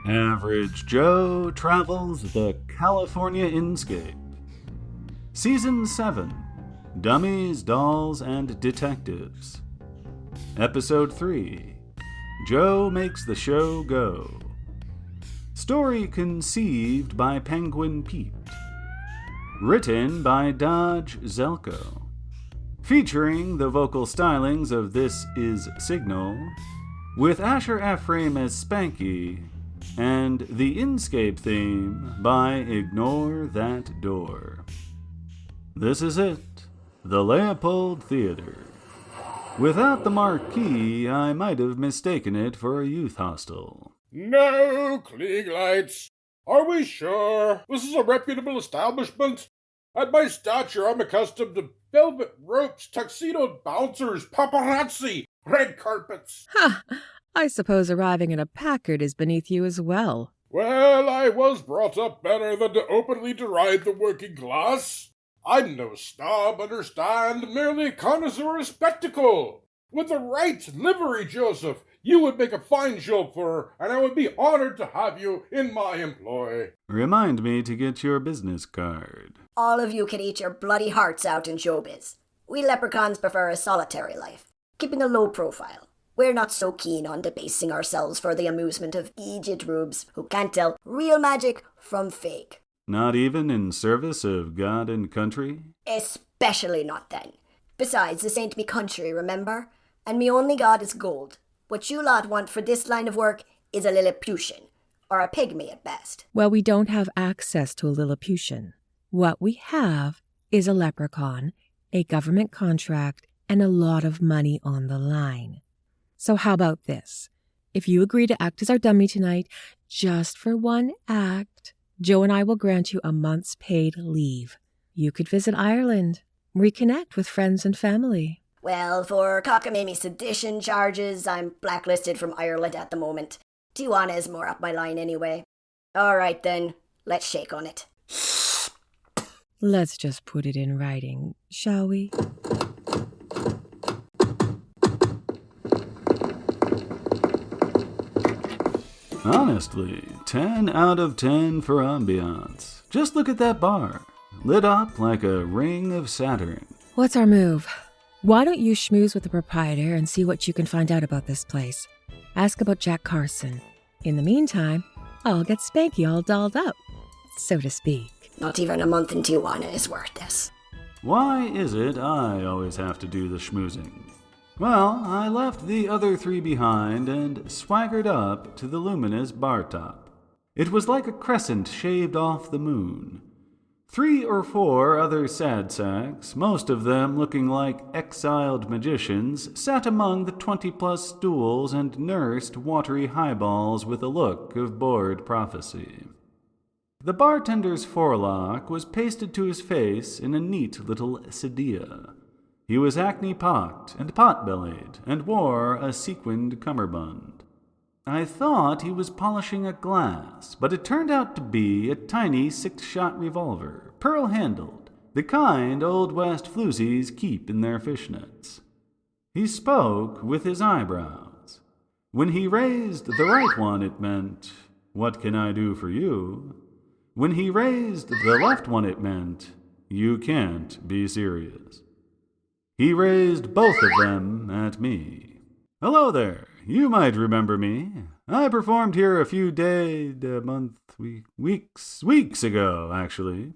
Average Joe travels the California Inscape. Season 7, Dummies, Dolls, and Detectives. Episode 3, Joe Makes the Show Go. Story conceived by Penguin Pete. Written by Dodge Zelko. Featuring the vocal stylings of This Is Signal, with Asher Ephraim as Spanky, and the Inscape theme by Ignore That Door. This is it, the Leopold Theater. Without the marquee, I might have mistaken it for a youth hostel. No, Klieg-lights. Are we sure this is a reputable establishment? At my stature, I'm accustomed to velvet ropes, tuxedoed bouncers, paparazzi, red carpets. Ha! I suppose arriving in a Packard is beneath you as well. Well, I was brought up better than to openly deride the working class. I'm no snob, understand, merely a connoisseur of spectacle. With the right livery, Joseph, you would make a fine chauffeur, and I would be honored to have you in my employ. Remind me to get your business card. All of you can eat your bloody hearts out in showbiz. We leprechauns prefer a solitary life, keeping a low profile. We're not so keen on debasing ourselves for the amusement of idiot rubes who can't tell real magic from fake. Not even in service of God and country? Especially not then. Besides, this ain't me country, remember? And me only God is gold. What you lot want for this line of work is a Lilliputian, or a pygmy at best. Well, we don't have access to a Lilliputian. What we have is a leprechaun, a government contract, and a lot of money on the line. So how about this? If you agree to act as our dummy tonight, just for one act, Joe and I will grant you a month's paid leave. You could visit Ireland, reconnect with friends and family. Well, for cockamamie sedition charges, I'm blacklisted from Ireland at the moment. Tijuana is more up my line anyway. All right then, let's shake on it. Let's just put it in writing, shall we? Honestly, 10 out of 10 for ambiance. Just look at that bar, lit up like a ring of Saturn. What's our move? Why don't you schmooze with the proprietor and see what you can find out about this place? Ask about Jack Carson. In the meantime, I'll get Spanky all dolled up, so to speak. Not even a month in Tijuana is worth this. Why is it I always have to do the schmoozing? Well, I left the other three behind and swaggered up to the luminous bar top. It was like a crescent shaved off the moon. 3 or 4 other sad sacks, most of them looking like exiled magicians, sat among the 20-plus stools and nursed watery highballs with a look of bored prophecy. The bartender's forelock was pasted to his face in a neat little sedia. He was acne-pocked and pot-bellied, and wore a sequined cummerbund. I thought he was polishing a glass, but it turned out to be a tiny 6-shot revolver, pearl-handled, the kind Old West floozies keep in their fishnets. He spoke with his eyebrows. When he raised the right one, it meant, "What can I do for you?" When he raised the left one, it meant, "You can't be serious." He raised both of them at me. "Hello there. You might remember me. I performed here a few weeks ago, actually.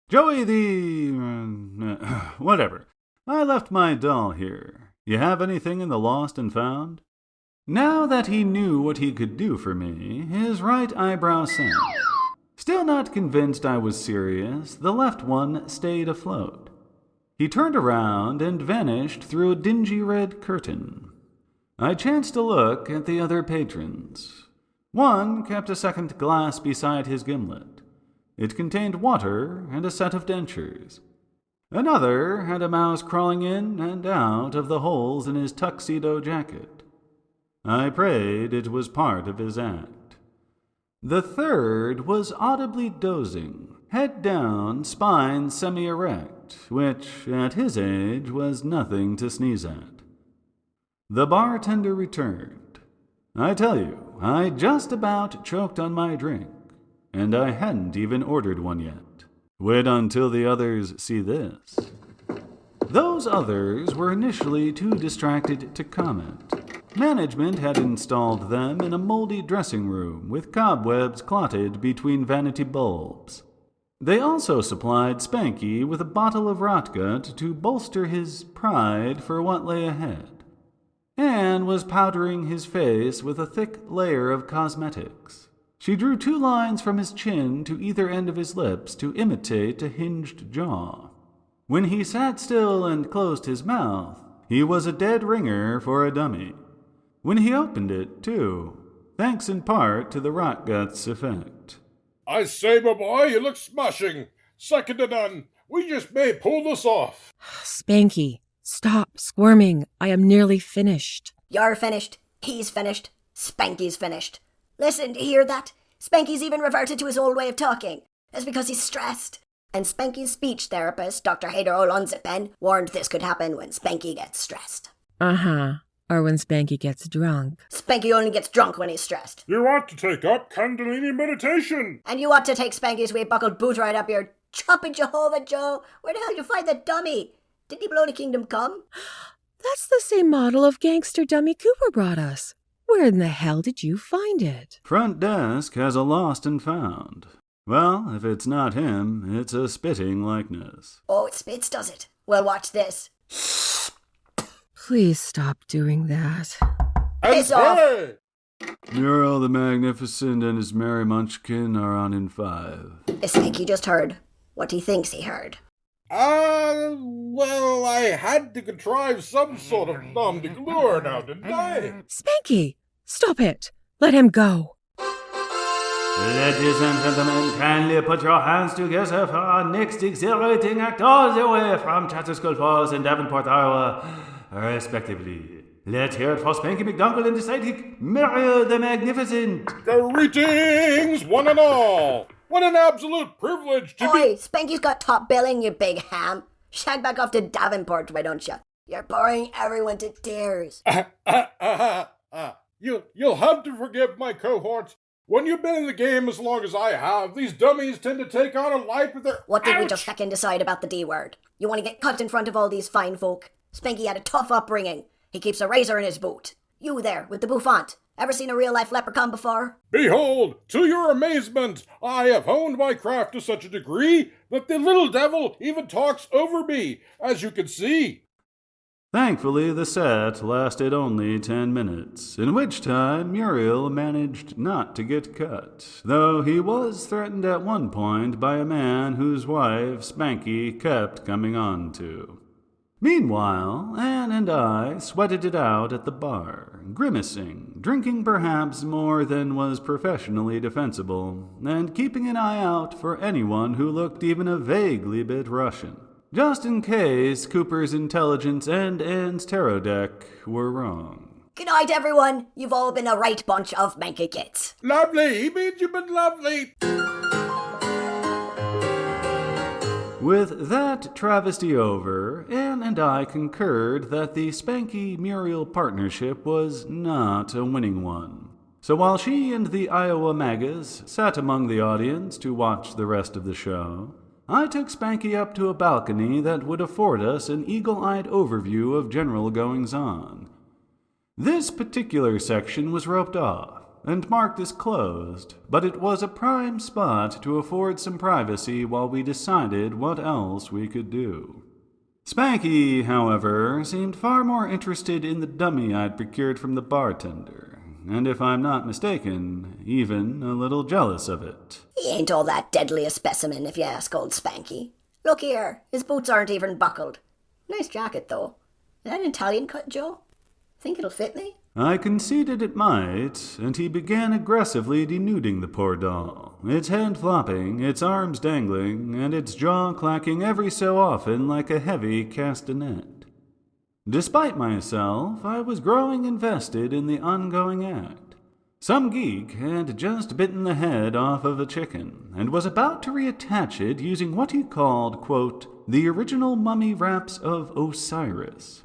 Joey whatever. I left my doll here. You have anything in the lost and found?" Now that he knew what he could do for me, his right eyebrow sank. Still not convinced I was serious, the left one stayed afloat. He turned around and vanished through a dingy red curtain. I chanced to look at the other patrons. One kept a second glass beside his gimlet. It contained water and a set of dentures. Another had a mouse crawling in and out of the holes in his tuxedo jacket. I prayed it was part of his act. The third was audibly dozing, head down, spine semi-erect, which, at his age, was nothing to sneeze at. The bartender returned. I tell you, I just about choked on my drink, and I hadn't even ordered one yet. Wait until the others see this. Those others were initially too distracted to comment. Management had installed them in a moldy dressing room with cobwebs clotted between vanity bulbs. They also supplied Spanky with a bottle of rotgut to bolster his pride for what lay ahead. Anne was powdering his face with a thick layer of cosmetics. She drew 2 lines from his chin to either end of his lips to imitate a hinged jaw. When he sat still and closed his mouth, he was a dead ringer for a dummy. When he opened it, too, thanks in part to the rotgut's effect. I say, my boy, you look smashing. Second to none. We just may pull this off. Spanky, stop squirming. I am nearly finished. You're finished. He's finished. Spanky's finished. Listen, do you hear that? Spanky's even reverted to his old way of talking. That's because he's stressed. And Spanky's speech therapist, Dr. Hader Olonzipen, warned this could happen when Spanky gets stressed. Uh-huh. Or when Spanky gets drunk. Spanky only gets drunk when he's stressed. You ought to take up Kundalini meditation. And you ought to take Spanky's wee buckled boot right up your chopping Jehovah, Joe. Where the hell did you find that dummy? Did he blow the kingdom come? That's the same model of gangster dummy Cooper brought us. Where in the hell did you find it? Front desk has a lost and found. Well, if it's not him, it's a spitting likeness. Oh, it spits, does it? Well, watch this. Please stop doing that. Piss off! Hey! Muriel the Magnificent and his Merry Munchkin are on in 5. Spanky just heard what he thinks he heard. Well, I had to contrive some sort of nom de gloire now, didn't I? Spanky, stop it. Let him go. Ladies and gentlemen, kindly put your hands together for our next exhilarating act all the way from Chatterskull Falls and Davenport, Iowa, respectively. Let's hear it for Spanky McDonald and the sidekick, Muriel the Magnificent. Greetings, one and all. What an absolute privilege to Oi, Spanky's got top billing, you big ham. Shag back off to Davenport, why don't you? You're boring everyone to tears. You'll have to forgive my cohorts. When you've been in the game as long as I have, these dummies tend to take on a life of their... What did we Ouch! just fucking decide about the D word? You want to get cut in front of all these fine folk? Spanky had a tough upbringing. He keeps a razor in his boot. You there, with the bouffant. Ever seen a real-life leprechaun before? Behold, to your amazement, I have honed my craft to such a degree that the little devil even talks over me, as you can see. Thankfully, the set lasted only 10 minutes, in which time Muriel managed not to get cut, though he was threatened at one point by a man whose wife Spanky kept coming on to. Meanwhile, Anne and I sweated it out at the bar, grimacing, drinking perhaps more than was professionally defensible, and keeping an eye out for anyone who looked even a vaguely bit Russian, just in case Cooper's intelligence and Anne's tarot deck were wrong. Good night, everyone. You've all been a right bunch of manky kids. Lovely, he means you've been lovely. With that travesty over, Anne and I concurred that the Spanky-Muriel partnership was not a winning one. So while she and the Iowa Magas sat among the audience to watch the rest of the show, I took Spanky up to a balcony that would afford us an eagle-eyed overview of general goings-on. This particular section was roped off and marked as closed, but it was a prime spot to afford some privacy while we decided what else we could do. Spanky, however, seemed far more interested in the dummy I'd procured from the bartender, and if I'm not mistaken, even a little jealous of it. He ain't all that deadly a specimen, if you ask old Spanky. Look here, his boots aren't even buckled. Nice jacket, though. Is that an Italian cut, Joe? Think it'll fit me? I conceded it might, and he began aggressively denuding the poor doll, its head flopping, its arms dangling, and its jaw clacking every so often like a heavy castanet. Despite myself, I was growing invested in the ongoing act. Some geek had just bitten the head off of a chicken, and was about to reattach it using what he called, quote, the original mummy wraps of Osiris.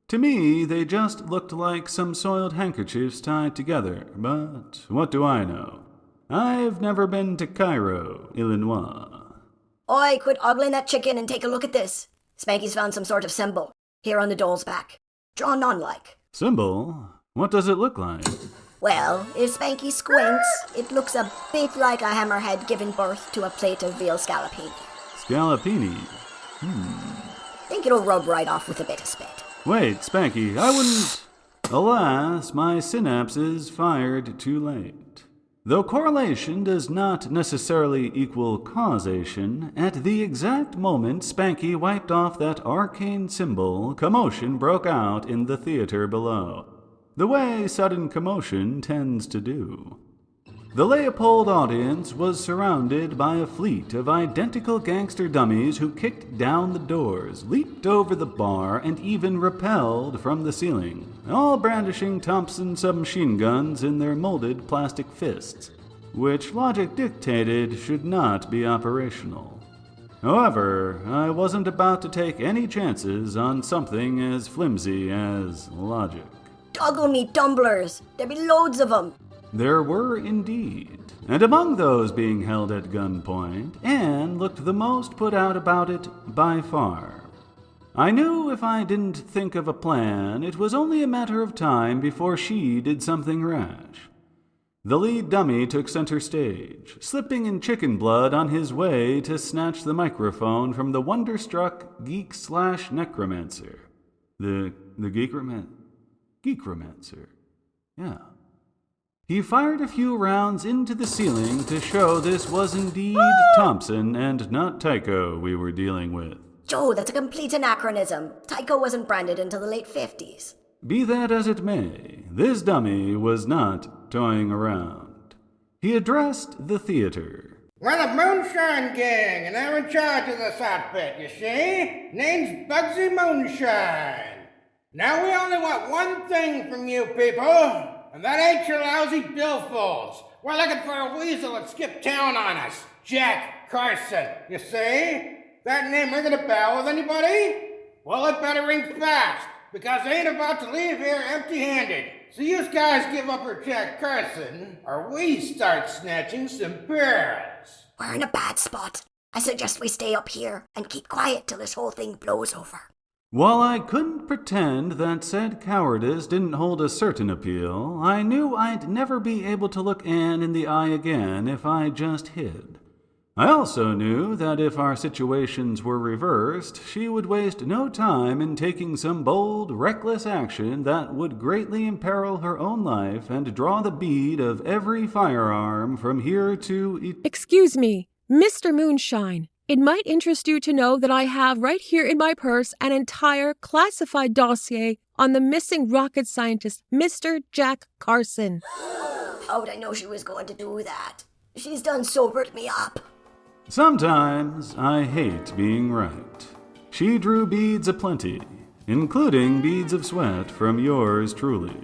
To me, they just looked like some soiled handkerchiefs tied together, but what do I know? I've never been to Cairo, Illinois. Oi, quit ogling that chicken and take a look at this. Spanky's found some sort of symbol, here on the doll's back. Drawn on-like. Symbol? What does it look like? Well, if Spanky squints, it looks a bit like a hammerhead giving birth to a plate of veal scallopini. Scallopini? Think it'll rub right off with a bit of spit. Wait, Spanky, I wouldn't... Alas, my synapses fired too late. Though correlation does not necessarily equal causation, at the exact moment Spanky wiped off that arcane symbol, commotion broke out in the theater below, the way sudden commotion tends to do. The Leopold audience was surrounded by a fleet of identical gangster dummies who kicked down the doors, leaped over the bar, and even rappelled from the ceiling, all brandishing Thompson submachine guns in their molded plastic fists, which logic dictated should not be operational. However, I wasn't about to take any chances on something as flimsy as logic. Doggle me tumblers! There be loads of 'em! There were indeed, and among those being held at gunpoint, Anne looked the most put out about it by far. I knew if I didn't think of a plan, it was only a matter of time before she did something rash. The lead dummy took center stage, slipping in chicken blood on his way to snatch the microphone from the wonderstruck geek/necromancer. The geekromancer. Yeah. He fired a few rounds into the ceiling to show this was indeed Thompson and not Tycho we were dealing with. Joe, that's a complete anachronism. Tycho wasn't branded until the late 50s. Be that as it may, this dummy was not toying around. He addressed the theater. We're the Moonshine Gang, and I'm in charge of this outfit, you see? Name's Bugsy Moonshine. Now we only want one thing from you people. And that ain't your lousy billfolds. We're looking for a weasel that skipped town on us. Jack Carson, you see? That name ringing a bell with anybody? Well, it better ring fast, because I ain't about to leave here empty-handed. So you guys give up for Jack Carson, or we start snatching some pearls. We're in a bad spot. I suggest we stay up here and keep quiet till this whole thing blows over. While I couldn't pretend that said cowardice didn't hold a certain appeal, I knew I'd never be able to look Anne in the eye again if I just hid. I also knew that if our situations were reversed, she would waste no time in taking some bold, reckless action that would greatly imperil her own life and draw the bead of every firearm from here to... Excuse me, Mr. Moonshine. It might interest you to know that I have right here in my purse an entire classified dossier on the missing rocket scientist, Mr. Jack Carson. How'd I know she was going to do that? She's done sobered me up. Sometimes I hate being right. She drew beads aplenty, including beads of sweat from yours truly.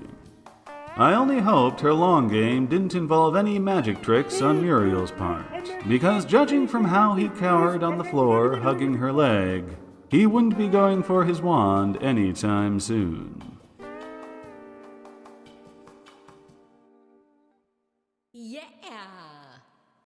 I only hoped her long game didn't involve any magic tricks on Muriel's part, because judging from how he cowered on the floor hugging her leg, he wouldn't be going for his wand anytime soon.